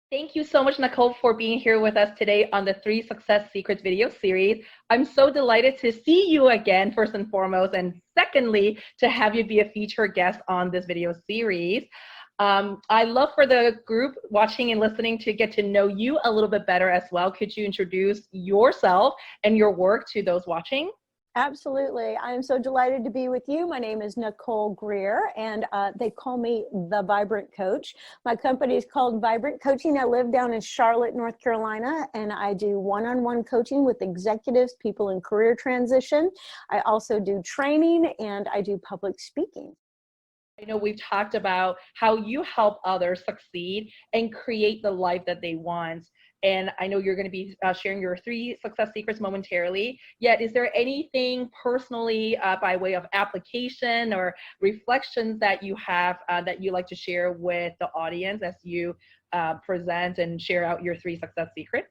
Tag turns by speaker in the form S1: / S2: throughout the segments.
S1: Thank you so much, Nicole, for being here with us today on the Three Success Secrets video series. I'm so delighted to see you again, first and foremost, and secondly, to have you be a featured guest on this video series. I love for the group watching and listening to get to know you a little bit better as well. Could you introduce yourself and your work to those watching?
S2: Absolutely. I am so delighted to be with you. My name is Nicole Greer, and they call me the Vibrant Coach. My company is called Vibrant Coaching. I live down in Charlotte, North Carolina, and I do one-on-one coaching with executives, people in career transition. I also do training, and I do public speaking.
S1: I know we've talked about how you help others succeed and create the life that they want. And I know you're going to be sharing your three success secrets momentarily. Yet, is there anything personally by way of application or reflections that you have that you like to share with the audience as you present and share out your three success secrets?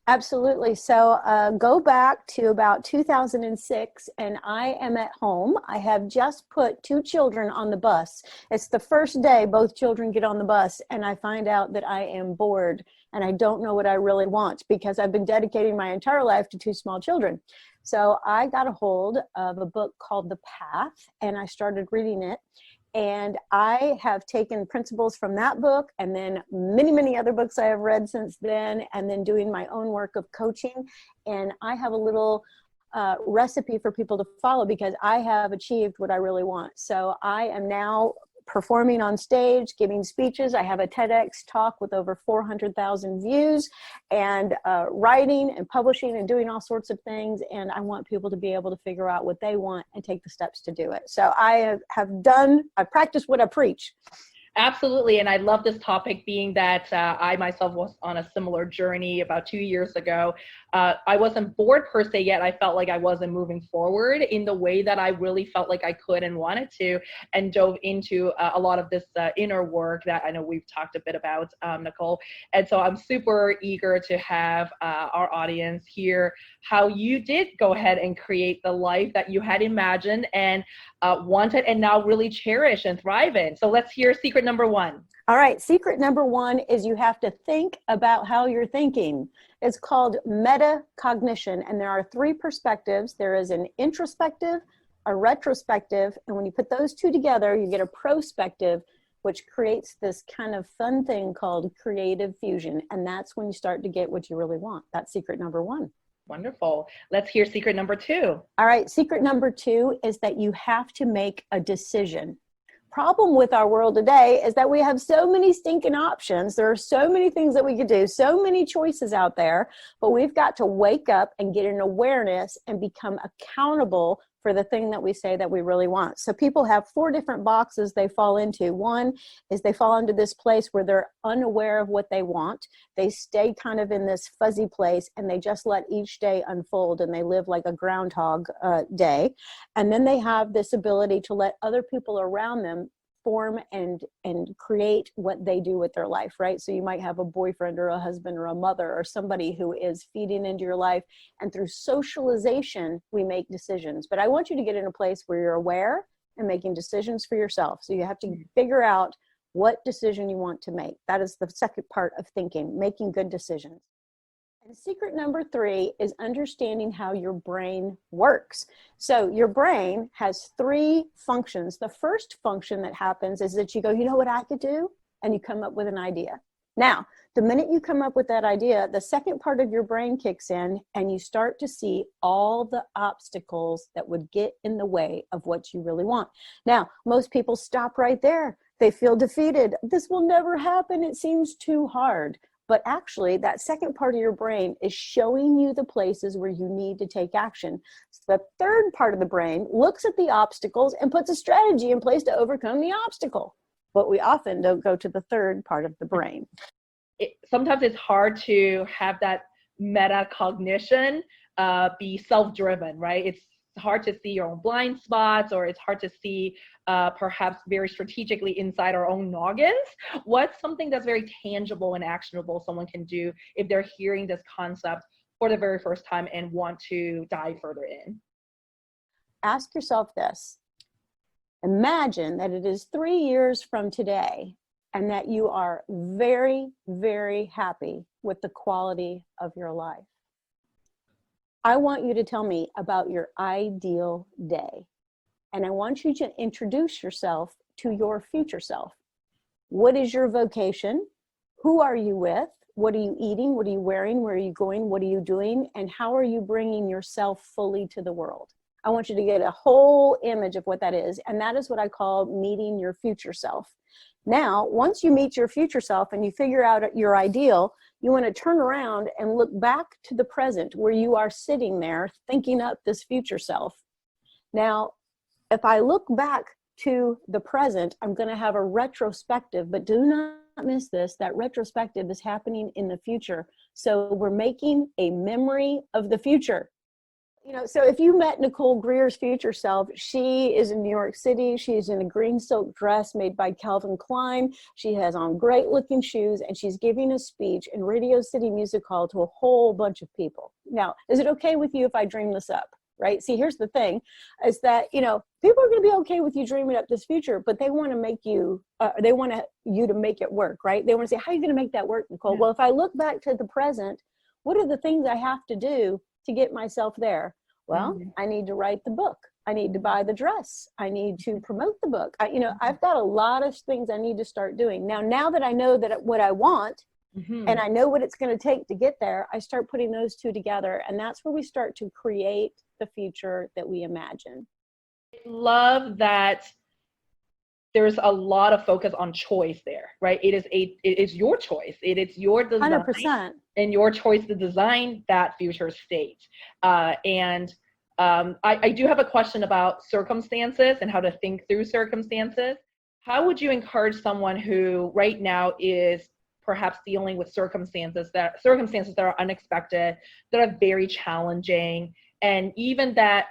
S2: Absolutely. So go back to about 2006, and I am at home. I have just put two children on the bus. It's the first day both children get on the bus, and I find out that I am bored and I don't know what I really want because I've been dedicating my entire life to two small children. So I got a hold of a book called The Path, and I started reading it. And I have taken principles from that book and then many, many other books I have read since then, and then doing my own work of coaching. And I have a little recipe for people to follow because I have achieved what I really want. So I am now performing on stage, giving speeches. I have a TEDx talk with over 400,000 views, and writing and publishing and doing all sorts of things. And I want people to be able to figure out what they want and take the steps to do it. So I practiced what I preach.
S1: Absolutely. And I love this topic being that I myself was on a similar journey about 2 years ago. I wasn't bored per se yet. I felt like I wasn't moving forward in the way that I really felt like I could and wanted to, and dove into a lot of this inner work that I know we've talked a bit about, Nicole. And so I'm super eager to have our audience hear how you did go ahead and create the life that you had imagined and wanted and now really cherish and thrive in. So let's hear secret number one.
S2: All right, secret number one is you have to think about how you're thinking. It's called metacognition, and there are three perspectives. There is an introspective, a retrospective, and when you put those two together, you get a prospective, which creates this kind of fun thing called creative fusion, and that's when you start to get what you really want. That's secret number one.
S1: Wonderful. Let's hear secret number two.
S2: All right, secret number two is that you have to make a decision. Problem with our world today is that we have so many stinking options. There are so many things that we could do, so many choices out there, but we've got to wake up and get an awareness and become accountable for the thing that we say that we really want. So people have four different boxes they fall into. One is they fall into this place where they're unaware of what they want. They stay kind of in this fuzzy place and they just let each day unfold and they live like a groundhog day. And then they have this ability to let other people around them form and create what they do with their life, right? So you might have a boyfriend or a husband or a mother or somebody who is feeding into your life, and through socialization we make decisions. But I want you to get in a place where you're aware and making decisions for yourself. So you have to figure out what decision you want to make. That is the second part of thinking, making good decisions. And secret number three is understanding how your brain works. So your brain has three functions. The first function that happens is that you go, you know what I could do? And you come up with an idea. Now, the minute you come up with that idea, the second part of your brain kicks in and you start to see all the obstacles that would get in the way of what you really want. Now, most people stop right there. They feel defeated. This will never happen. It seems too hard. But actually, that second part of your brain is showing you the places where you need to take action. So the third part of the brain looks at the obstacles and puts a strategy in place to overcome the obstacle. But we often don't go to the third part of the brain.
S1: Sometimes it's hard to have that metacognition be self-driven, right? It's hard to see your own blind spots, or it's hard to see perhaps very strategically inside our own noggins. What's something that's very tangible and actionable someone can do if they're hearing this concept for the very first time and want to dive further in?
S2: Ask yourself this. Imagine that it is 3 years from today and that you are very, very happy with the quality of your life. I want you to tell me about your ideal day. And I want you to introduce yourself to your future self. What is your vocation? Who are you with? What are you eating? What are you wearing? Where are you going? What are you doing? And how are you bringing yourself fully to the world? I want you to get a whole image of what that is. And that is what I call meeting your future self. Now, once you meet your future self and you figure out your ideal, you want to turn around and look back to the present where you are sitting there thinking up this future self. Now, if I look back to the present, I'm going to have a retrospective, but do not miss this, that retrospective is happening in the future. So we're making a memory of the future. You know, so if you met Nicole Greer's future self, she is in New York City. She's in a green silk dress made by Calvin Klein. She has on great looking shoes, and she's giving a speech in Radio City Music Hall to a whole bunch of people. Now, is it okay with you if I dream this up? Right? See, here's the thing, is that, you know, people are going to be okay with you dreaming up this future, but they want to make you, they want you to make it work, right? They want to say, how are you going to make that work, Nicole? Yeah. Well, if I look back to the present, what are the things I have to do to get myself there? Well, I need to write the book. I need to buy the dress. I need to promote the book. I've got a lot of things I need to start doing. Now that I know that what I want, and I know what it's going to take to get there, I start putting those two together. And that's where we start to create the future that we imagine.
S1: I love that there's a lot of focus on choice there, right? It is your choice. It is your design
S2: 100%.
S1: And your choice to design that future state. I do have a question about circumstances and how to think through circumstances. How would you encourage someone who right now is perhaps dealing with circumstances that are unexpected, that are very challenging, and even that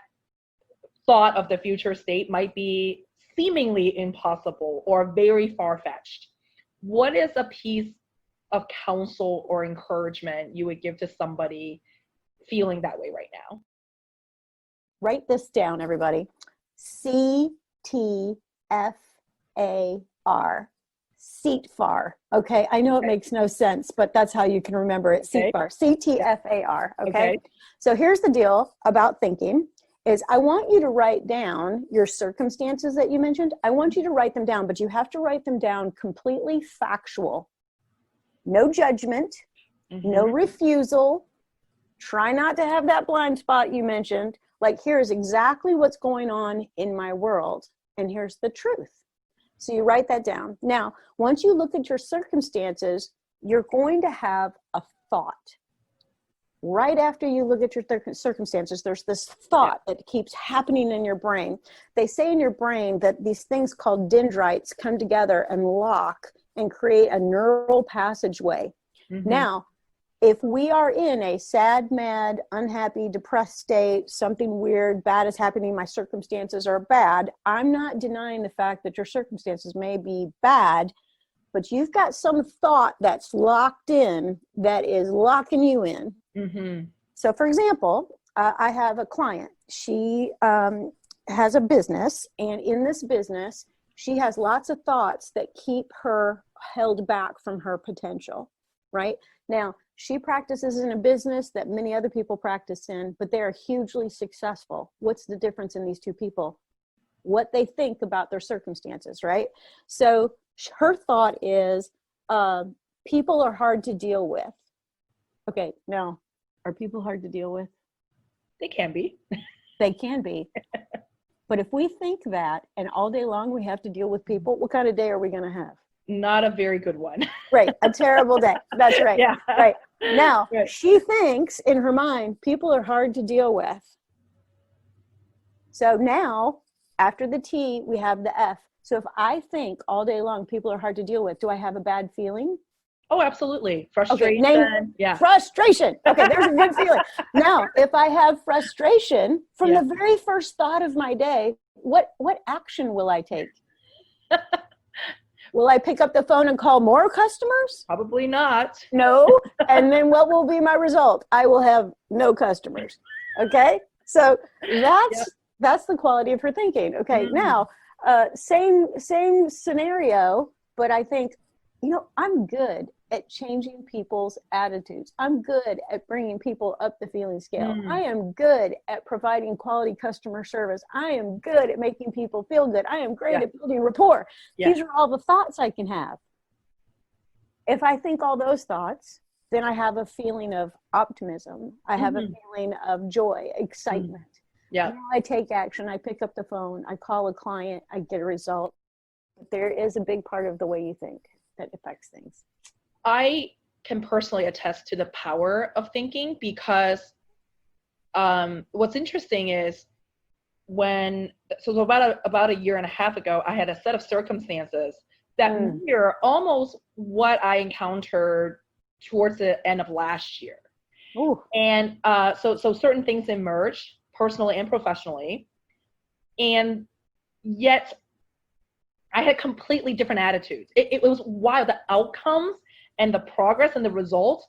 S1: thought of the future state might be seemingly impossible or very far-fetched? What is a piece of counsel or encouragement you would give to somebody feeling that way right now?
S2: Write this down, everybody. CTFAR. CTFAR. Okay, I know it makes no sense, but that's how you can remember it.
S1: Okay.
S2: CTFAR. CTFAR. Okay? So here's the deal about thinking is I want you to write down your circumstances that you mentioned. I want you to write them down, but you have to write them down completely factual. No judgment, no refusal. Try not to have that blind spot you mentioned. Like, here's exactly what's going on in my world, and here's the truth. So you write that down. Now, once you look at your circumstances, you're going to have a thought. Right after you look at your circumstances, there's this thought that keeps happening in your brain. They say in your brain that these things called dendrites come together and lock and create a neural passageway. Now, if we are in a sad, mad, unhappy, depressed state, something weird, bad is happening, my circumstances are bad, I'm not denying the fact that your circumstances may be bad, but you've got some thought that's locked in that is locking you in. So for example, I have a client. She has a business, and in this business, she has lots of thoughts that keep her held back from her potential, right? Now, she practices in a business that many other people practice in, but they are hugely successful. What's the difference in these two people? What they think about their circumstances, right? So her thought is, people are hard to deal with. Okay, now, are people hard to deal with?
S1: They can be.
S2: They can be. But if we think that, and all day long we have to deal with people, what kind of day are we going to have?
S1: Not a very good one.
S2: Right, a terrible day. That's right.
S1: Yeah.
S2: Right. Now,
S1: Right.
S2: She thinks in her mind, people are hard to deal with. So now, after the T, we have the F. So if I think all day long people are hard to deal with, do I have a bad feeling?
S1: Oh, absolutely. Frustration.
S2: Okay, frustration. Okay, there's a good feeling. Now, if I have frustration from the very first thought of my day, what action will I take? Will I pick up the phone and call more customers?
S1: Probably not.
S2: No. And then what will be my result? I will have no customers. Okay? So that's the quality of her thinking. Okay, now, same scenario, but I think, I'm good at changing people's attitudes. I'm good at bringing people up the feeling scale. I am good at providing quality customer service. I am good at making people feel good. I am great at building rapport. These are all the thoughts I can have. If I think all those thoughts, then I have a feeling of optimism. I have a feeling of joy, excitement. Now I take action. I pick up the phone. I call a client. I get a result. But there is a big part of the way you think that affects things.
S1: I can personally attest to the power of thinking, because what's interesting is about a year and a half ago, I had a set of circumstances that mirror almost what I encountered towards the end of last year.
S2: Ooh.
S1: And so certain things emerged personally and professionally, and yet I had completely different attitudes. It was wild. The outcomes and the progress and the results,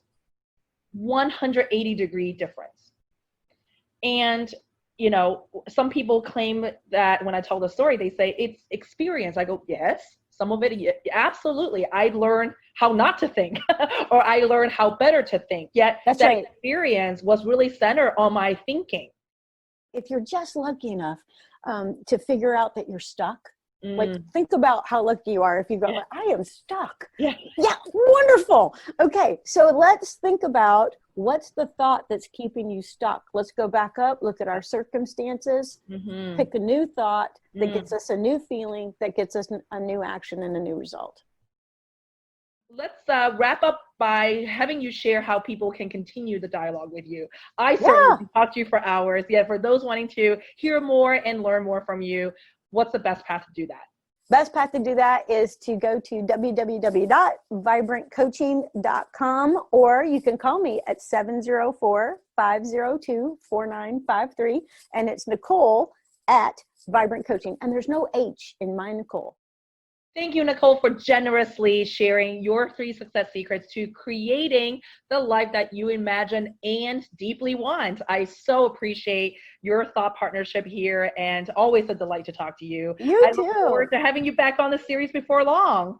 S1: 180-degree difference. And, some people claim that when I tell the story, they say it's experience. I go, yes, some of it, absolutely. I learned how not to think, or I learned how better to think. Yet that experience was really centered on my thinking.
S2: If you're just lucky enough to figure out that you're stuck, like, think about how lucky you are if you go, I am stuck. Yeah, wonderful. Okay, so let's think about what's the thought that's keeping you stuck. Let's go back up, look at our circumstances, pick a new thought that gets us a new feeling, that gets us a new action and a new result.
S1: Let's wrap up by having you share how people can continue the dialogue with you. I certainly can talk to you for hours. For those wanting to hear more and learn more from you, what's the best path to do that?
S2: Best path to do that is to go to www.vibrantcoaching.com, or you can call me at 704-502-4953. And it's Nicole at Vibrant Coaching. And there's no H in my Nicole.
S1: Thank you, Nicole, for generously sharing your 3 success secrets to creating the life that you imagine and deeply want. I so appreciate your thought partnership here, and always a delight to talk to you.
S2: You
S1: I
S2: too.
S1: look forward to having you back on the series before long.